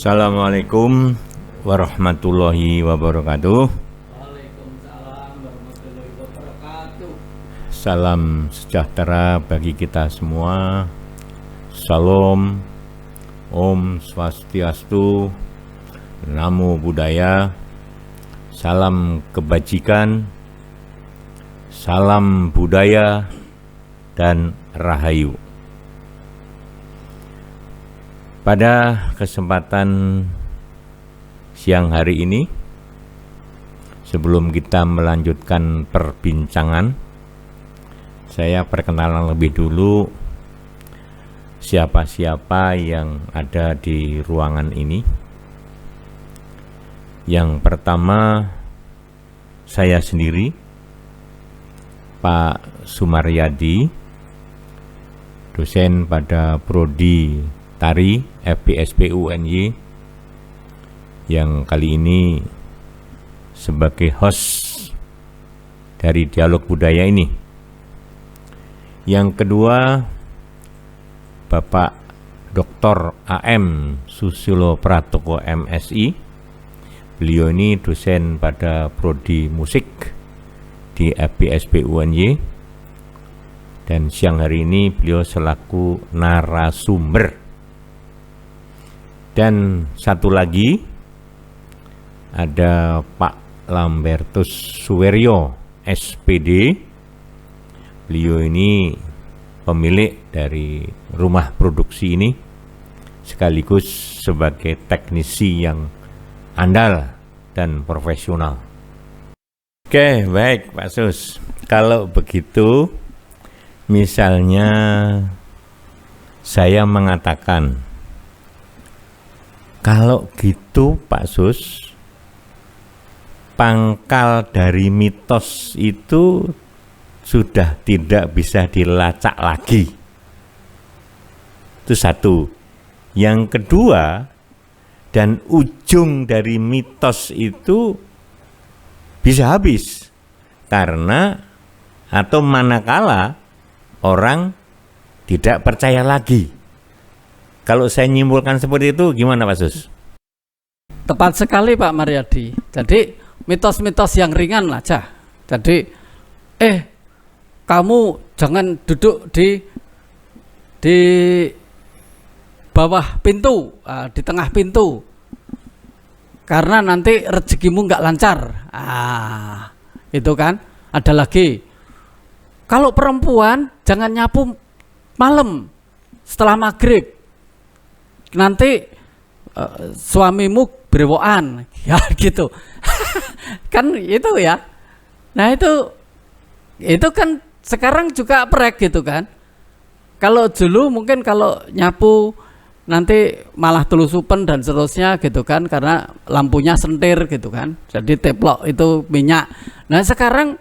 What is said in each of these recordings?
Assalamualaikum warahmatullahi wabarakatuh. Waalaikumsalam warahmatullahi wabarakatuh. Salam sejahtera bagi kita semua. Salam, Om Swastiastu, Namo Buddhaya, salam kebajikan, salam budaya, dan rahayu. Pada kesempatan siang hari ini, sebelum kita melanjutkan perbincangan, saya perkenalan lebih dulu siapa-siapa yang ada di ruangan ini. Yang pertama, saya sendiri, Pak Sumaryadi, dosen pada Prodi Tari FPSP UNY, yang kali ini sebagai host dari Dialog Budaya ini. Yang kedua, Bapak Dr. AM Susilo Pratoko MSI. Beliau ini dosen pada Prodi Musik di FPSP UNY, dan siang hari ini beliau selaku narasumber. Dan satu lagi ada Pak Lambertus Suweryo SPD. Beliau ini pemilik dari rumah produksi ini, sekaligus sebagai teknisi yang andal dan profesional. Oke, baik Pak Sus. Kalau begitu, misalnya saya mengatakan, kalau gitu Pak Sus, pangkal dari mitos itu sudah tidak bisa dilacak lagi. Itu satu. Yang kedua, dan ujung dari mitos itu bisa habis karena atau manakala orang tidak percaya lagi. Kalau saya nyimpulkan seperti itu, gimana Pak Sus? Tepat sekali Pak Maryadi. Jadi mitos-mitos yang ringan aja. Jadi kamu jangan duduk di bawah pintu, di tengah pintu, karena nanti rezekimu nggak lancar. Itu kan. Ada lagi, kalau perempuan jangan nyapu malam setelah maghrib, nanti suamimu berewokan, ya gitu. Kan itu ya. Nah itu kan sekarang juga prek gitu kan. Kalau dulu mungkin kalau nyapu nanti malah telusupen dan seterusnya gitu kan, karena lampunya sentir gitu kan, jadi teplok itu minyak. Nah sekarang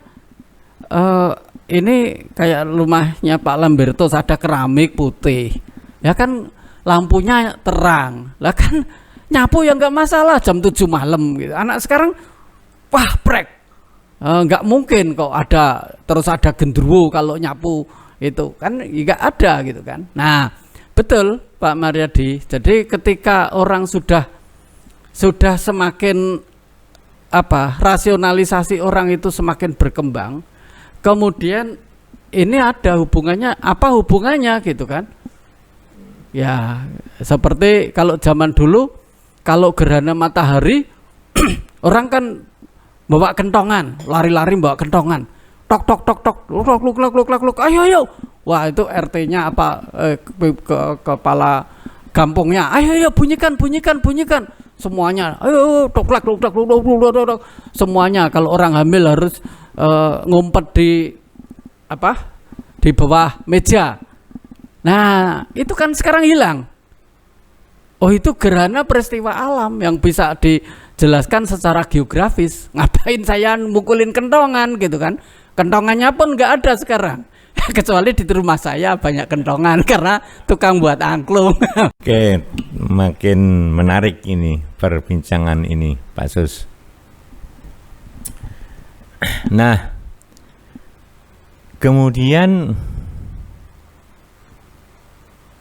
ini kayak rumahnya Pak Lambertus, ada keramik putih ya kan, lampunya terang lah kan, nyapu ya nggak masalah jam 7 malam gitu. Anak sekarang wah prek, nggak mungkin kok terus ada genderuwo kalau nyapu itu kan, nggak ada gitu kan. Nah betul Pak Maryadi. Jadi ketika orang sudah semakin rasionalisasi orang itu semakin berkembang, kemudian ini ada hubungannya, apa hubungannya gitu kan. Ya seperti kalau zaman dulu, kalau gerhana matahari orang kan bawa kentongan, lari-lari bawa kentongan, tok tok tok tok, luk, ayo, wah itu RT-nya kepala kampungnya, ayo bunyikan, semuanya, ayo toklak, semuanya. Kalau orang hamil harus ngumpet di bawah meja. Nah itu kan sekarang hilang. Oh itu gerhana peristiwa alam yang bisa dijelaskan secara geografis. Ngapain saya mukulin kentongan gitu kan? Kentongannya pun nggak ada sekarang. Kecuali di rumah saya banyak kentongan karena tukang buat angklung. Oke, makin menarik ini perbincangan ini Pak Sus. Nah, kemudian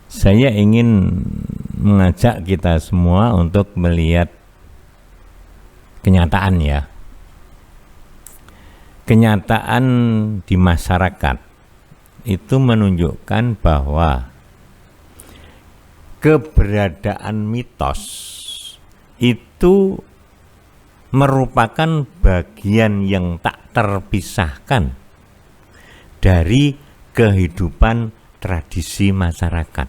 saya ingin mengajak kita semua untuk melihat kenyataan ya. Kenyataan di masyarakat itu menunjukkan bahwa keberadaan mitos itu merupakan bagian yang tak terpisahkan dari kehidupan tradisi masyarakat.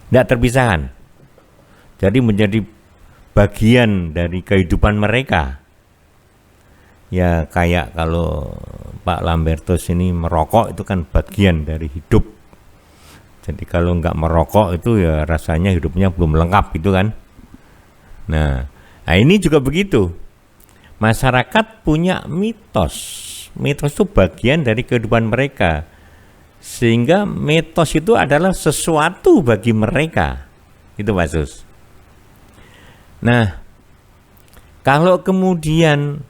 Tidak terpisahkan. Jadi menjadi bagian dari kehidupan mereka. Ya kayak kalau Pak Lambertus ini merokok itu kan bagian dari hidup. Jadi kalau nggak merokok itu ya rasanya hidupnya belum lengkap gitu kan. Nah ini juga begitu. Masyarakat punya mitos. Mitos itu bagian dari kehidupan mereka. Sehingga mitos itu adalah sesuatu bagi mereka. Itu Pak Sus. Nah, kalau kemudian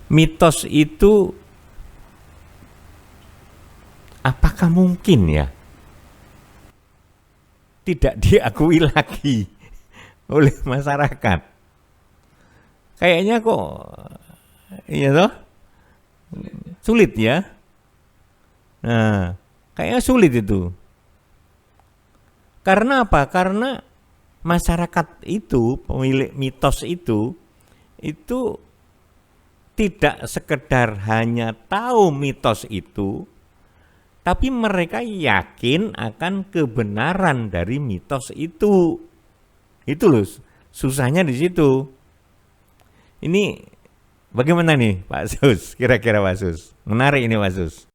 mitos itu apakah mungkin ya tidak diakui lagi oleh masyarakat? Kayaknya kok iya toh sulit ya. Nah, kayaknya sulit itu. Karena apa? Karena masyarakat itu, pemilik mitos itu tidak sekedar hanya tahu mitos itu, tapi mereka yakin akan kebenaran dari mitos itu. Itu loh, susahnya di situ. Ini bagaimana nih Pak Sus? Kira-kira Pak Sus? Menarik ini Pak Sus.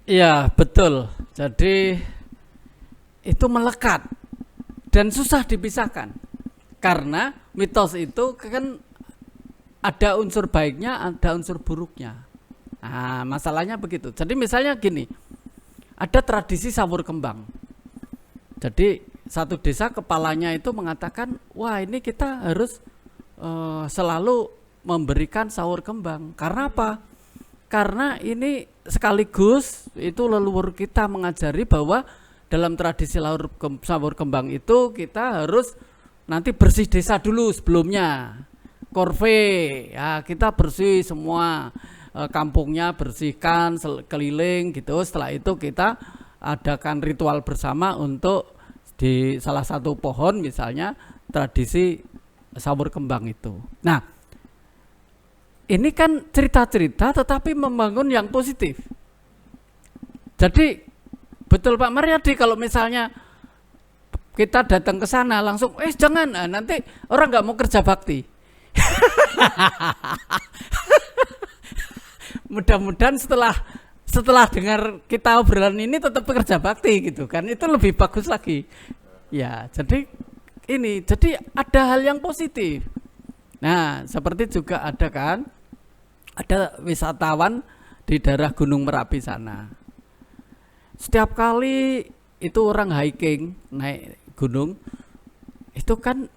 Iya, betul. Jadi itu melekat dan susah dipisahkan. Karena mitos itu kan ada unsur baiknya, ada unsur buruknya. Nah, masalahnya begitu. Jadi misalnya gini, ada tradisi sawur kembang. Jadi satu desa kepalanya itu mengatakan, wah ini kita harus selalu memberikan sawur kembang. Karena apa? Karena ini sekaligus itu leluhur kita mengajari bahwa dalam tradisi sawur kembang itu kita harus nanti bersih desa dulu sebelumnya. Korve, ya kita bersih semua kampungnya, bersihkan keliling gitu. Setelah itu kita adakan ritual bersama untuk di salah satu pohon misalnya tradisi sawur kembang itu. Nah, ini kan cerita-cerita tetapi membangun yang positif. Jadi betul Pak Maryadi, kalau misalnya kita datang ke sana langsung, jangan, nanti orang nggak mau kerja bakti. Mudah-mudahan setelah dengar kita obrolan ini tetap bekerja bakti gitu kan, itu lebih bagus lagi. Ya, jadi ada hal yang positif. Nah, seperti juga ada kan, ada wisatawan di daerah Gunung Merapi sana. Setiap kali itu orang hiking naik gunung, itu kan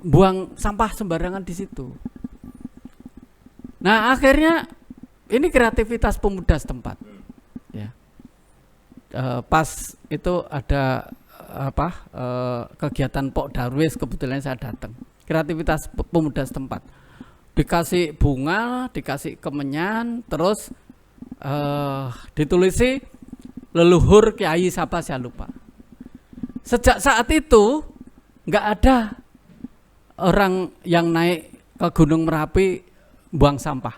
buang sampah sembarangan di situ. Nah, akhirnya ini kreativitas pemuda setempat. Ya. Pas itu ada kegiatan Pok Darwis, kebetulan saya datang. Kreativitas pemuda setempat. Dikasih bunga, dikasih kemenyan, terus ditulisi leluhur kiai siapa saya lupa. Sejak saat itu nggak ada orang yang naik ke Gunung Merapi buang sampah.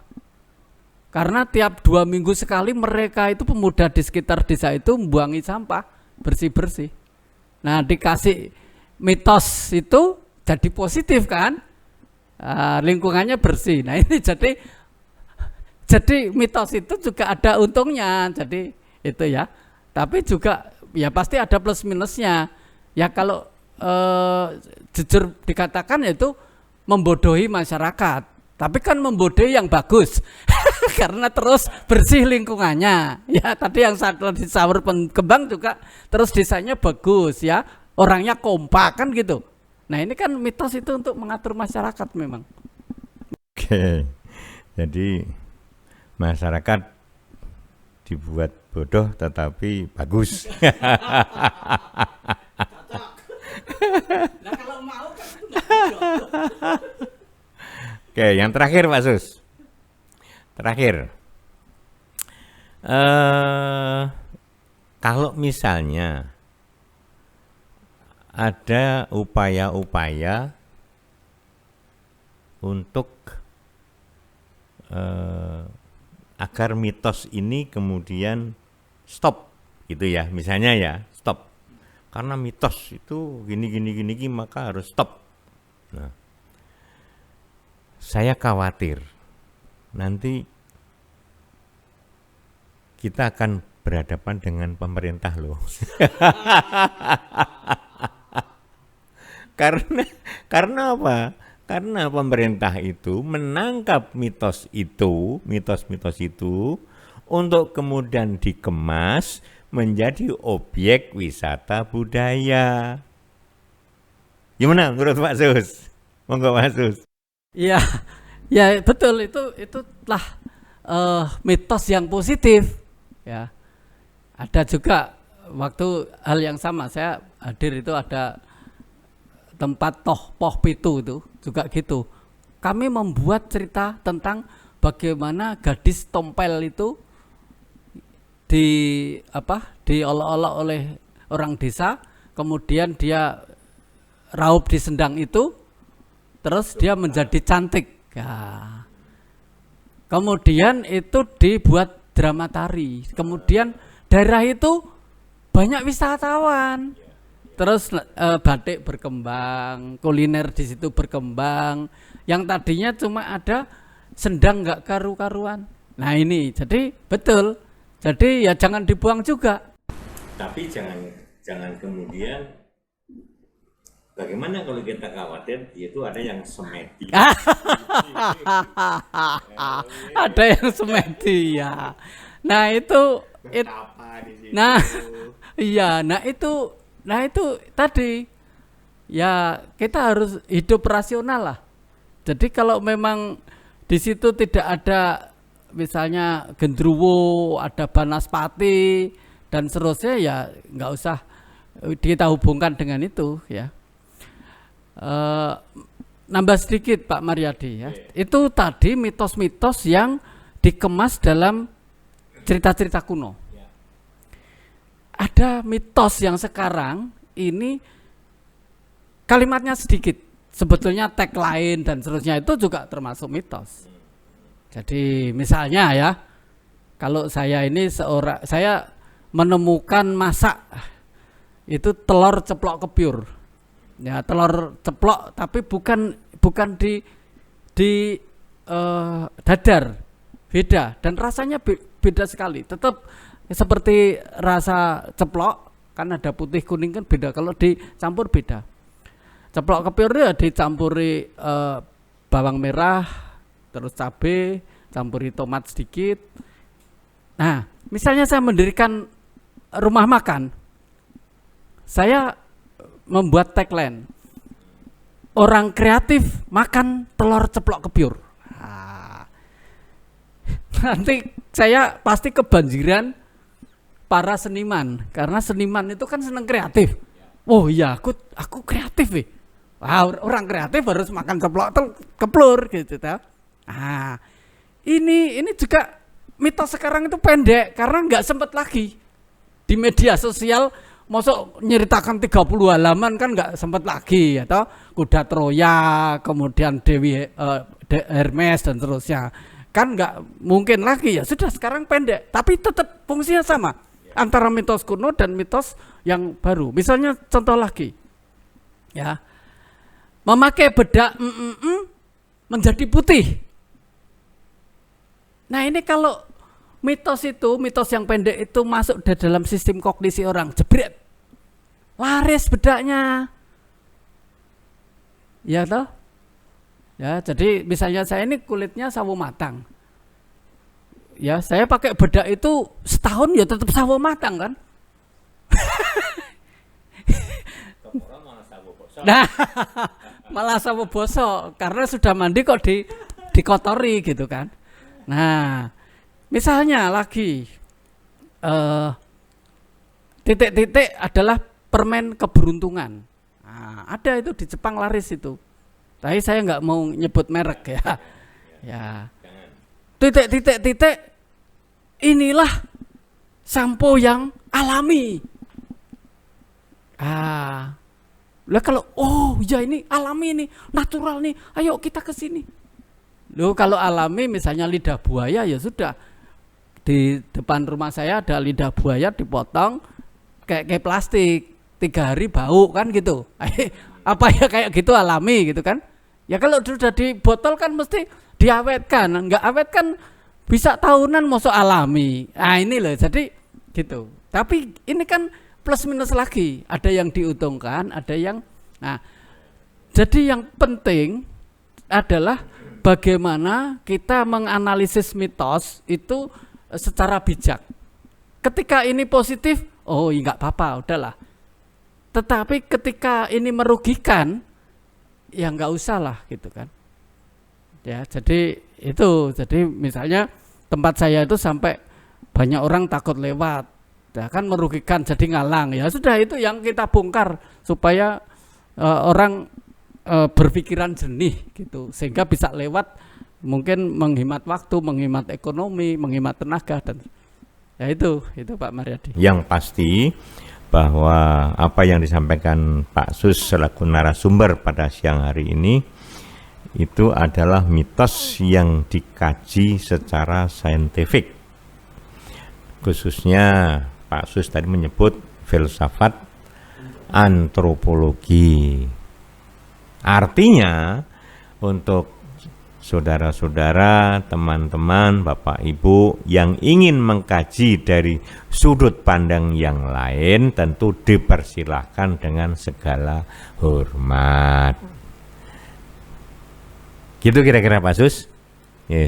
Karena tiap 2 minggu sekali mereka itu pemuda di sekitar desa itu membuangi sampah, bersih-bersih. Nah, dikasih mitos itu jadi positif kan, lingkungannya bersih. Nah, ini jadi mitos itu juga ada untungnya, jadi itu ya. Tapi juga ya pasti ada plus minusnya. Ya kalau jujur dikatakan itu membodohi masyarakat, tapi kan membodohi yang bagus. Karena terus bersih lingkungannya. Ya tadi yang di sawur kembang juga terus desanya bagus ya, orangnya kompak kan gitu. Nah ini kan mitos itu untuk mengatur masyarakat memang. Oke, jadi masyarakat dibuat bodoh tetapi bagus. Nah, kalau mau kan itu nggak bodoh. Oke, yang terakhir Pak Sus. Terakhir. Kalau misalnya ada upaya-upaya untuk agar mitos ini kemudian stop, gitu ya, misalnya ya stop, karena mitos itu gini, maka harus stop. Nah, saya khawatir nanti kita akan berhadapan dengan pemerintah loh. Karena apa? Karena pemerintah itu menangkap mitos itu untuk kemudian dikemas menjadi objek wisata budaya. Gimana menurut Pak Sus? Monggo Pak Sus. Ya, ya betul, itulah mitos yang positif ya. Ada juga waktu hal yang sama saya hadir itu ada tempat Poh Pitu itu juga gitu. Kami membuat cerita tentang bagaimana gadis tompel itu diolok-olok oleh orang desa, kemudian dia raup di sendang itu, terus dia menjadi cantik. Ya. Kemudian itu dibuat drama tari. Kemudian daerah itu banyak wisatawan. Terus batik berkembang, kuliner di situ berkembang. Yang tadinya cuma ada sendang nggak karu-karuan. Nah ini, jadi betul. Jadi ya jangan dibuang juga. Tapi jangan kemudian bagaimana kalau kita khawatir itu ada yang semedi. Ada yang semedi ya. Nah itu, nah iya, nah itu tadi ya kita harus hidup rasional lah. Jadi kalau memang di situ tidak ada misalnya gendruwo, ada banaspati dan seterusnya, ya nggak usah kita hubungkan dengan itu ya. Nambah sedikit Pak Mariadi ya. Itu tadi mitos-mitos yang dikemas dalam cerita-cerita kuno. Ada mitos yang sekarang ini kalimatnya sedikit, sebetulnya tagline dan seterusnya itu juga termasuk mitos. Jadi misalnya ya, kalau saya menemukan masak itu telur ceplok kebyur. Ya, telur ceplok tapi bukan di dadar, beda dan rasanya beda sekali. Tetap seperti rasa ceplok, kan ada putih kuning kan beda, kalau dicampur beda. Ceplok kebyur ya dicampuri bawang merah, terus cabai, campuri tomat sedikit. Nah, misalnya saya mendirikan rumah makan, saya membuat tagline, orang kreatif makan telur ceplok kebyur. Nah, nanti saya pasti kebanjiran para seniman, karena seniman itu kan senang kreatif. Oh iya, aku kreatif nih. Wah, orang kreatif harus makan ceplok keblur gitu ta. Ah, ini juga mitos sekarang itu pendek karena nggak sempat lagi di media sosial. Masuk nyeritakan 30 halaman kan nggak sempat lagi ya toh. Kuda Troya, kemudian Dewi Hermes dan seterusnya. Kan nggak mungkin lagi, ya sudah sekarang pendek, tapi tetap fungsinya sama antara mitos kuno dan mitos yang baru. Misalnya contoh lagi ya, memakai bedak menjadi putih. Nah ini kalau mitos yang pendek itu masuk di dalam sistem kognisi orang, jebret, laris bedaknya ya toh. Ya, jadi misalnya saya ini kulitnya sawo matang. Ya, saya pakai bedak itu setahun ya tetap sawo matang kan. Nah, malah sawo bosok karena sudah mandi kok dikotori gitu kan. Nah, misalnya lagi titik-titik adalah permen keberuntungan. Nah, ada itu di Jepang laris itu. Tapi saya nggak mau nyebut merek ya. Ya. Titik-titik inilah sampo yang alami. Lah kalau ya ini alami nih, natural nih. Ayo kita ke sini. Loh kalau alami misalnya lidah buaya ya sudah. Di depan rumah saya ada lidah buaya dipotong kayak plastik. 3 hari bau kan gitu. Apa ya kayak gitu alami gitu kan? Ya kalau sudah di botol kan mesti diawetkan. Enggak awet kan bisa tahunan mosok alami. Nah ini loh jadi gitu. Tapi ini kan plus minus lagi. Ada yang diuntungkan, ada yang jadi yang penting adalah bagaimana kita menganalisis mitos itu secara bijak. Ketika ini positif, enggak apa-apa, udahlah. Tetapi ketika ini merugikan, ya enggak usah lah gitu kan. Ya, jadi misalnya tempat saya itu sampai banyak orang takut lewat. Ya kan merugikan jadi ngalang. Ya sudah itu yang kita bongkar supaya orang berpikiran jernih gitu sehingga bisa lewat, mungkin menghemat waktu, menghemat ekonomi, menghemat tenaga dan ya itu Pak Mariadi. Yang pasti bahwa apa yang disampaikan Pak Sus selaku narasumber pada siang hari ini itu adalah mitos yang dikaji secara saintifik. Khususnya Pak Sus tadi menyebut filsafat antropologi. Artinya untuk saudara-saudara, teman-teman, Bapak Ibu yang ingin mengkaji dari sudut pandang yang lain tentu dipersilahkan dengan segala hormat. Gitu kira-kira Pak Sus.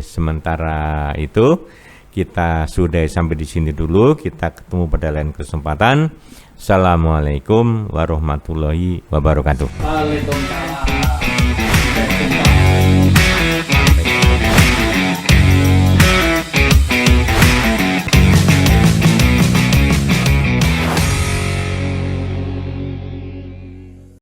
Sementara itu kita sudah sampai di sini dulu. Kita ketemu pada lain kesempatan. Assalamualaikum warahmatullahi wabarakatuh. Waalaikumsalam.